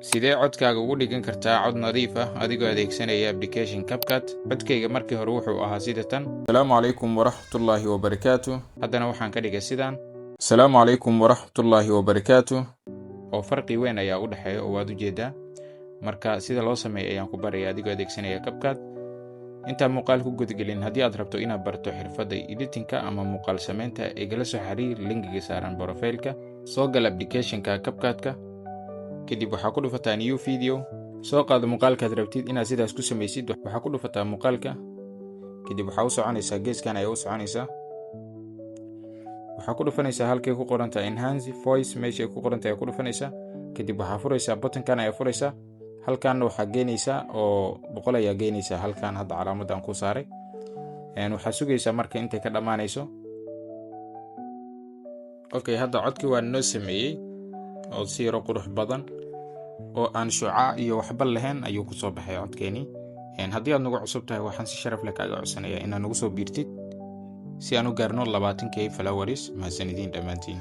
sidee codkaaga ugu dhigan kartaa cod nadiif ah adigoo adeegsanaya application CapCut? Codkayga markii hore wuxuu ahaa sida tan. Assalaamu calaykum waraxmatullaahi wabarakaatuh. Haddana waxaan ka dhigay sidaan. Assalaamu calaykum waraxmatullaahi wabarakaatuh. oo farqi weyn ayaa u dhaxeeya oo waad u jeedaa. Marka sida loo sameeyo ayaan ku baraya adigoo adeegsanaya CapCut. inta muuqaal ku gudgelin haddii aad rabto inaad barto xirfadda editing-ka ama muuqaal samaynta igala soo xiriir linkiga saaran profile-ka. Soo gal application-ka CapCut-ka. kadib waxaa ku dhufataa new video. soo qaado muuqaalka aad rabtid inaad sidaas ku samaysid. waxaa ku dhufataa muuqaalka. kadib waxaa u soconaysaa geeskan ayaa u soconaysaa. waxaa ku dhufanaysaa halkay ku qoran tahay enhance voice meesha ku qoran tahay ku dhufanaysaa. kadib waxaa furaysaa button-kan ayaa furaysaa. halkan waxaa geynaysaa oo 100 ayaa geynaysaa halkan hadda calaamadan ku saaray. waxaa sugaysaa marka intay ka dhamaanayso. okay hadda codkii waa noo sameeyay oo si yar qurux badan oo aan shucaac iyo waxba lahayn ayuu ku soo baxay codkeeni. haddii aad nagu cusub tahay waxaan si sharaf leh kaaga codsanayaa inaad nagu soo biirtid si aan u gaarno 20k followers. mahadsanidin dhammaantiin.